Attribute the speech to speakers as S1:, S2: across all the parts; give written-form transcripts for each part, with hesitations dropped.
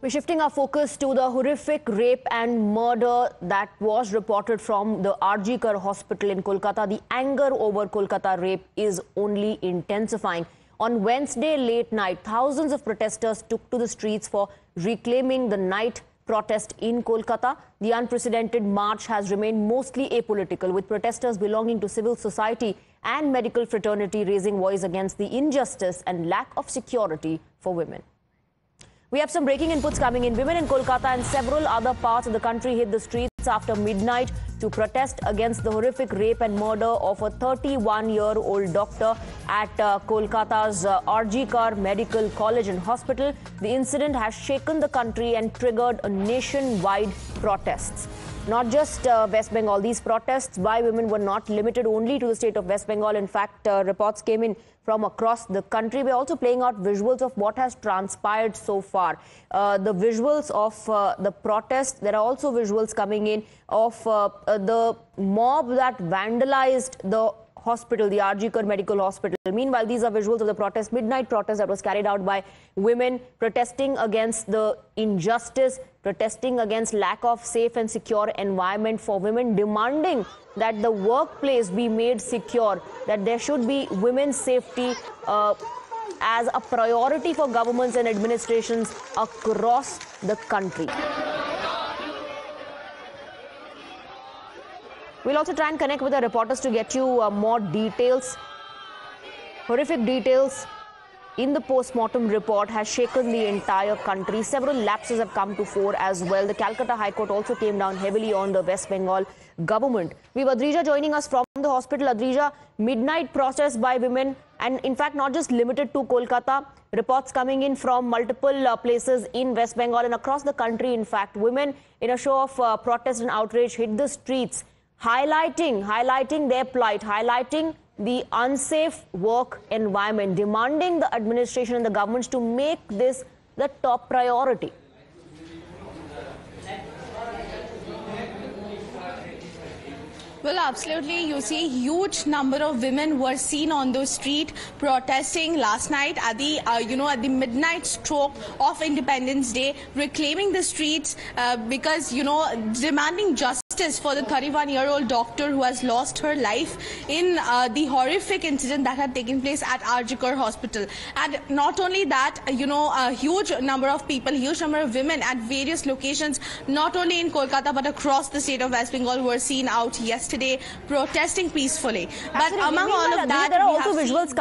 S1: We're shifting our focus to the horrific rape and murder that was reported from the RG Kar hospital in Kolkata. The anger over Kolkata rape is only intensifying. On Wednesday late night, thousands of protesters took to the streets for reclaiming the night protest in Kolkata. The unprecedented march has remained mostly apolitical, with protesters belonging to civil society and medical fraternity raising voice against the injustice and lack of security for women. We have some breaking inputs coming in. Women in Kolkata and several other parts of the country hit the streets after midnight to protest against the horrific rape and murder of a 31-year-old doctor at Kolkata's RG Kar Medical College and Hospital. The incident has shaken the country and triggered a nationwide protests. Not just West Bengal. These protests by women were not limited only to the state of West Bengal. In fact, reports came in from across the country. We're also playing out visuals of what has transpired so far. The visuals of the protest. There are also visuals coming in of the mob that vandalized the hospital, the RG Kar Medical Hospital. Meanwhile, these are visuals of the protest, midnight protest that was carried out by women protesting against the injustice, protesting against lack of safe and secure environment for women, demanding that the workplace be made secure, that there should be women's safety as a priority for governments and administrations across the country. We'll also try and connect with the reporters to get you more details. Horrific details in the post-mortem report has shaken the entire country. Several lapses have come to fore as well. The Calcutta High Court also came down heavily on the West Bengal government. We have Adrija joining us from the hospital. Adrija, midnight protest by women, and in fact not just limited to Kolkata. Reports coming in from multiple places in West Bengal and across the country. In fact, women in a show of protest and outrage hit the streets, highlighting their plight, highlighting the unsafe work environment, demanding the administration and the governments to make this the top priority.
S2: Well, absolutely. You see, huge number of women were seen on the street protesting last night at the, at the midnight stroke of Independence Day, reclaiming the streets because, demanding justice for the 31-year-old doctor who has lost her life in the horrific incident that had taken place at RG Kar Hospital. And not only that, a huge number of people, huge number of women at various locations, not only in Kolkata but across the state of West Bengal, were seen out yesterday protesting peacefully. But among all of that,
S1: there are also visuals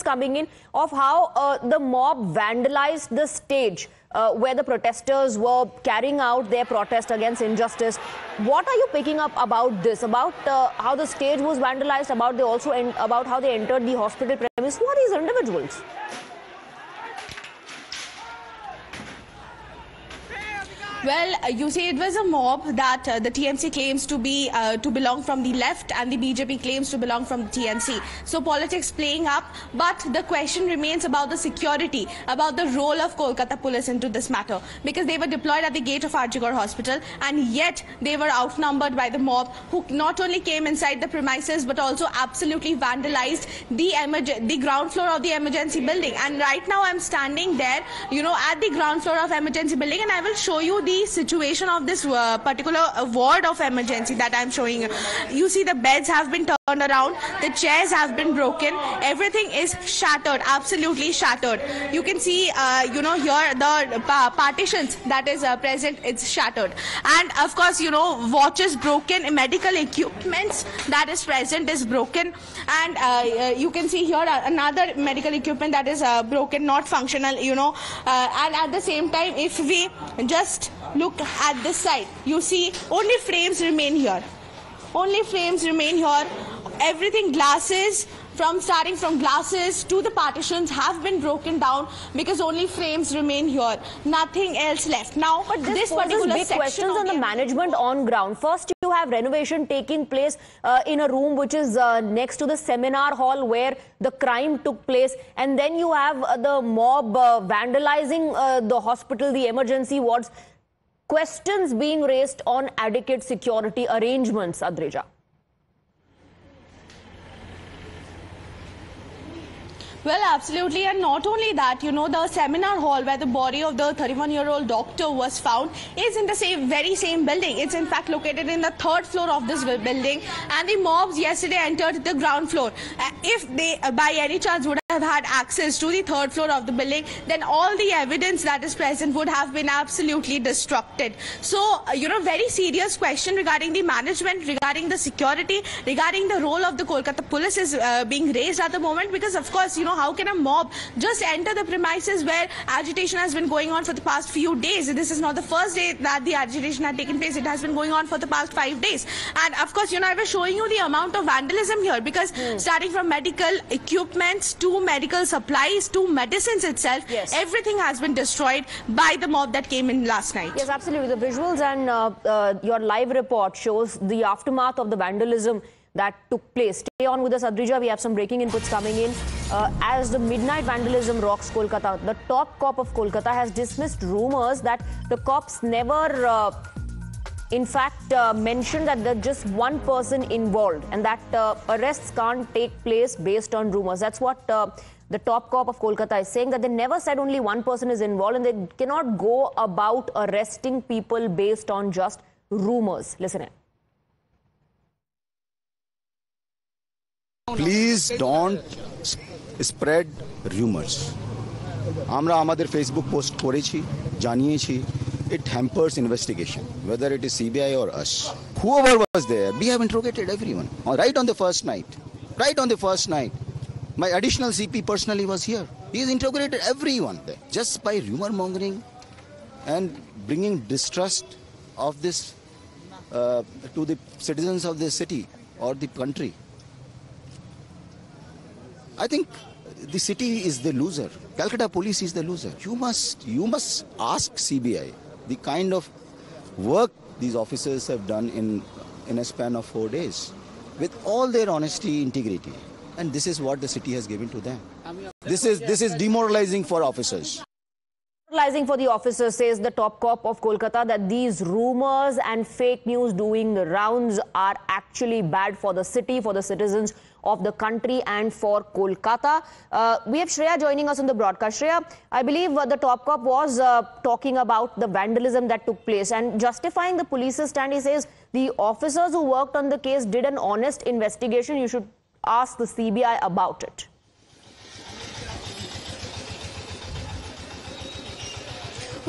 S1: coming in of how the mob vandalized the stage where the protesters were carrying out their protest against injustice. What are you picking up about this, about how the stage was vandalized, about how they entered the hospital premise? Who are these individuals?
S2: Well, you see, it was a mob that the TMC claims to be to belong from the left, and the BJP claims to belong from the TMC. So politics playing up, but the question remains about the security, about the role of Kolkata police into this matter, because they were deployed at the gate of RG Kar Hospital, and yet they were outnumbered by the mob, who not only came inside the premises but also absolutely vandalized the ground floor of the emergency building. And right now I'm standing there, at the ground floor of emergency building, and I will show you the situation of this particular ward of emergency that I'm showing you. You see, the beds have been turned around, the chairs have been broken, everything is shattered, absolutely shattered. You can see, here the partitions that is present, it's shattered. And of course, watches broken, medical equipments that is present is broken. And you can see here another medical equipment that is broken, not functional, and at the same time, if we just look at this side, you see only frames remain here. Only frames remain here. Everything, glasses, starting from glasses to the partitions have been broken down because only frames remain here. Nothing else left. Now,
S1: but this particular big questions on the management on ground. First, you have renovation taking place in a room which is next to the seminar hall where the crime took place, and then you have the mob vandalizing the hospital, the emergency wards. Questions being raised on adequate security arrangements, Adrija.
S2: Well, absolutely, and not only that, you know, the seminar hall where the body of the 31-year-old doctor was found is in the very same building. It's in fact located in the 3rd floor of this building, and the mobs yesterday entered the ground floor. If they, by any chance, would have had access to the 3rd floor of the building, then all the evidence that is present would have been absolutely destructed. So, you know, very serious question regarding the management, regarding the security, regarding the role of the Kolkata police is being raised at the moment, because of course, you know, how can a mob just enter the premises where agitation has been going on for the past few days? This is not the first day that the agitation had taken place. It has been going on for the past 5 days. And of course, you know, I was showing you the amount of vandalism here, because starting from medical equipments to medical supplies to medicines itself, everything has been destroyed by the mob that came in last night.
S1: Yes, absolutely. The visuals and your live report shows the aftermath of the vandalism that took place. Stay on with us, Adrija. We have some breaking inputs coming in. As the midnight vandalism rocks Kolkata, the top cop of Kolkata has dismissed rumors that the cops never, in fact, mentioned that there's just one person involved and that arrests can't take place based on rumors. That's what the top cop of Kolkata is saying, that they never said only one person is involved and they cannot go about arresting people based on just rumors. Listen in.
S3: Please don't spread rumors. আমরা আমাদের Facebook post করেছি, জানিয়েছি. It hampers investigation, whether it is CBI or us. Whoever was there, we have interrogated everyone. Right on the first night. Right on the first night. My additional CP personally was here. He has interrogated everyone there. Just by rumor mongering and bringing distrust of this to the citizens of the city or the country. I think the city is the loser. Calcutta police is the loser. You must ask CBI the kind of work these officers have done in a span of 4 days with all their honesty, integrity. And this is what the city has given to them. This is demoralizing for officers.
S1: Demoralizing for the officers, says the top cop of Kolkata, that these rumors and fake news doing the rounds are actually bad for the city, for the citizens of the country and for Kolkata. We have Shreya joining us on the broadcast. Shreya, I believe the top cop was talking about the vandalism that took place and justifying the police's stand. He says the officers who worked on the case did an honest investigation. You should ask the CBI about it.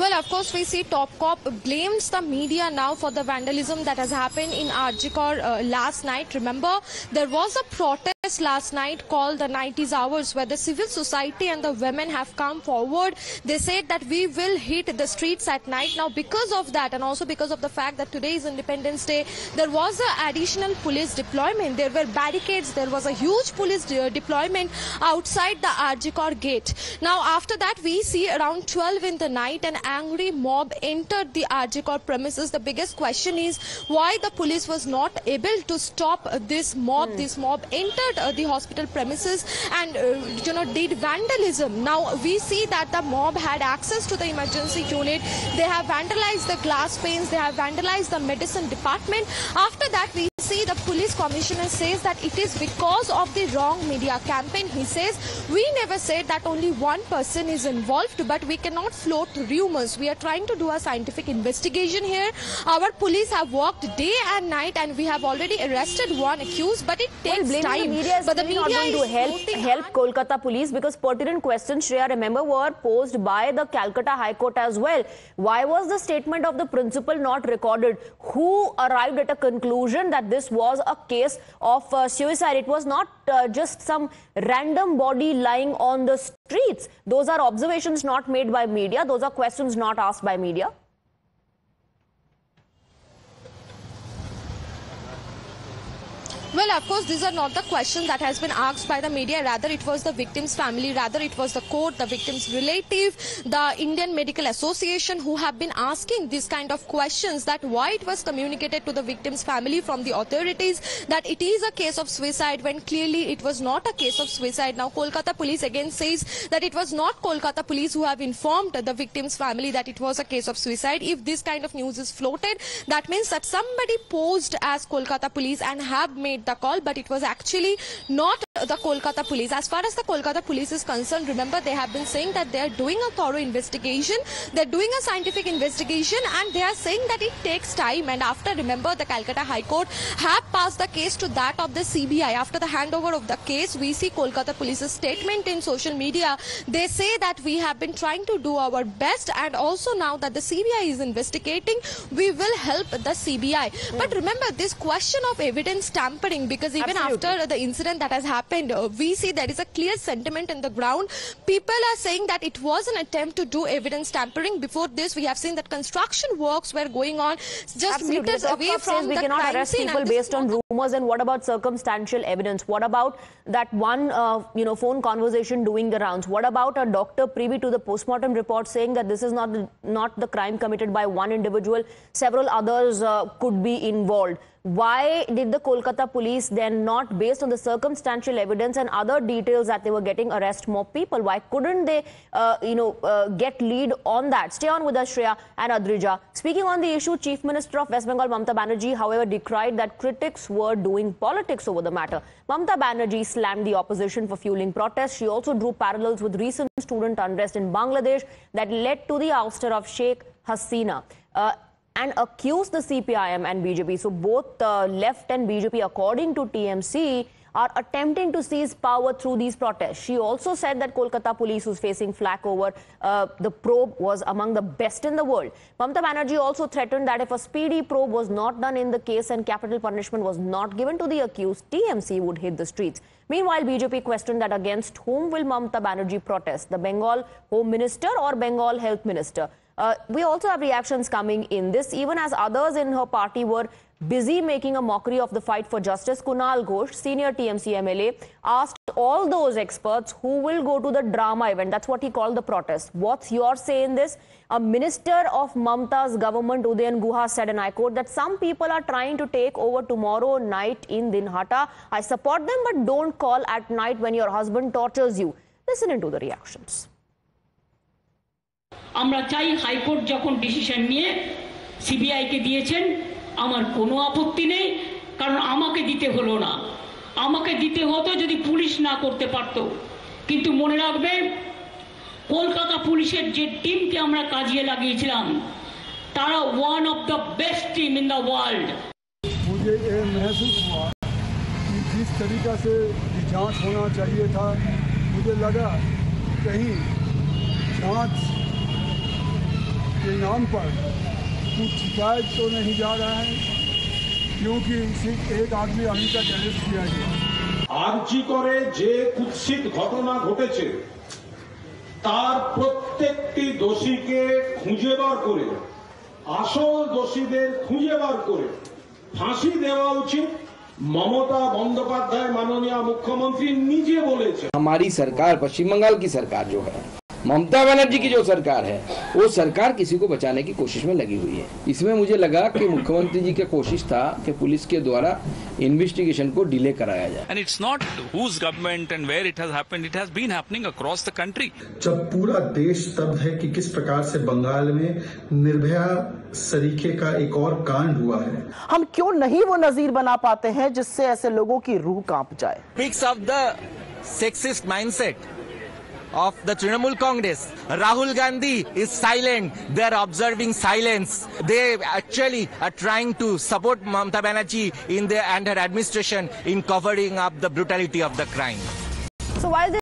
S4: Well, of course, we see top cop blames the media now for the vandalism that has happened in RG Kar last night. Remember, there was a protest last night called the 90s Hours, where the civil society and the women have come forward. They said that we will hit the streets at night. Now, because of that, and also because of the fact that today is Independence Day, there was an additional police deployment. There were barricades. There was a huge police deployment outside the RG Kar gate. Now, after that, we see around 12 in the night, an angry mob entered the RG Kar premises. The biggest question is why the police was not able to stop this mob. This mob entered the hospital premises and did vandalism. Now we see that the mob had access to the emergency unit. They have vandalized the glass panes. They have vandalized the medicine department. After that, we see the police commissioner says that it is because of the wrong media campaign. He says we never said that only one person is involved, but we cannot float rumors. We are trying to do a scientific investigation here. Our police have worked day and night and we have already arrested one accused, but it takes time. But the media
S1: is not going to help Kolkata police, because pertinent questions, Shreya, remember, were posed by the Calcutta High Court as well. Why was the statement of the principal not recorded? Who arrived at a conclusion that this was a case of suicide? It was not just some random body lying on the streets. Those are observations not made by media. Those are questions not asked by media.
S4: Well, of course, these are not the questions that has been asked by the media. Rather, it was the victim's family, rather it was the court, the victim's relative, the Indian Medical Association who have been asking these kind of questions, that why it was communicated to the victim's family from the authorities that it is a case of suicide when clearly it was not a case of suicide. Now, Kolkata police again says that it was not Kolkata police who have informed the victim's family that it was a case of suicide. If this kind of news is floated, that means that somebody posed as Kolkata police and have made the call, but it was actually not the Kolkata police. As far as the Kolkata police is concerned, remember they have been saying that they are doing a thorough investigation, they're doing a scientific investigation, and they are saying that it takes time. And after, remember, the Calcutta High Court have passed the case to that of the CBI. After the handover of the case, we see Kolkata police's statement in social media. They say that we have been trying to do our best, and also now that the CBI is investigating, we will help the CBI. But remember this question of evidence tampering, because even after the incident that has happened, we see there is a clear sentiment in the ground. People are saying that it was an attempt to do evidence tampering. Before this, we have seen that construction works were going on just meters away from the crime scene.
S1: We cannot arrest people based on rumors. And what about circumstantial evidence? What about that one phone conversation doing the rounds? What about a doctor privy to the postmortem report saying that this is not the crime committed by one individual, several others could be involved? Why did the Kolkata police then not, based on the circumstantial evidence and other details that they were getting, arrest more people? Why couldn't they, get lead on that? Stay on with us, Shreya and Adrija. Speaking on the issue, Chief Minister of West Bengal, Mamata Banerjee, however, decried that critics were doing politics over the matter. Mamata Banerjee slammed the opposition for fueling protests. She also drew parallels with recent student unrest in Bangladesh that led to the ouster of Sheikh Hasina. And accused the CPIM and BJP. So both left and BJP, according to TMC, are attempting to seize power through these protests. She also said that Kolkata police was facing flack over the probe was among the best in the world. Mamata Banerjee also threatened that if a speedy probe was not done in the case and capital punishment was not given to the accused, TMC would hit the streets. Meanwhile, BJP questioned that against whom will Mamata Banerjee protest, the Bengal Home Minister or Bengal Health Minister? We also have reactions coming in this, even as others in her party were busy making a mockery of the fight for justice. Kunal Ghosh, senior TMC MLA, asked all those experts who will go to the drama event. That's what he called the protest. What's your say in this? A minister of Mamata's government, Udayan Guha, said, and I quote, that some people are trying to take over tomorrow night in Dinhata. I support them, but don't call at night when your husband tortures you. Listen into the reactions.
S5: আমরা চাই high court যখন decision নিয়ে CBI কে দিয়েছেন আমার কোনো আপত্তি নেই, কারণ আমাকে দিতে হলো না। আমাকে দিতে হতো যদি পুলিশ না করতে পারত। কিন্তু মনে রাখবেন, কলকাতা পুলিশের যে টিমকে আমরা কাজে লাগিয়েছিলাম তারা one of the best team in the world.
S6: मुझे ये महसूस हुआ कि जिस तरीका से जांच होना चाहिए था, मुझे लगा कहीं जांच के नाम पर कुछ शिकायत तो नहीं जा रहा है, क्योंकि सिर्फ एक आदमी अभी तक अरेस्ट किया गया।
S7: आरजी करे जे कुत्सित घटना घटेছে তার প্রত্যেকটি দোষীকে খুঁজে বার করে, আসল দোষীদের খুঁজে বার করে ফাঁসি দেওয়া উচিত। ममता बंदोपाध्याय माननीय मुख्यमंत्री निजे बोलेছে।
S8: हमारी सरकार, पश्चिम बंगाल की सरकार जो है, ममता बनर्जी की जो सरकार है, वो सरकार किसी को बचाने की कोशिश में लगी हुई है। इसमें मुझे लगा कि मुख्यमंत्री जी का कोशिश था कि पुलिस के द्वारा इन्वेस्टिगेशन को डिले कराया जाए।
S9: And it's not whose government and where it has happened, it has been happening across the country.
S10: जब पूरा देश तब है कि किस प्रकार से बंगाल में निर्भया सरीखे का एक और कांड हुआ है,
S11: हम क्यों नहीं वो नजीर बना पाते हैं जिससे ऐसे लोगों की रूह कांप जाए।
S12: Speaks of the sexist mindset of the Trinamool Congress. Rahul Gandhi is silent. They are observing silence. They actually are trying to support Mamata Banerjee and her administration in covering up the brutality of the crime.
S1: So why is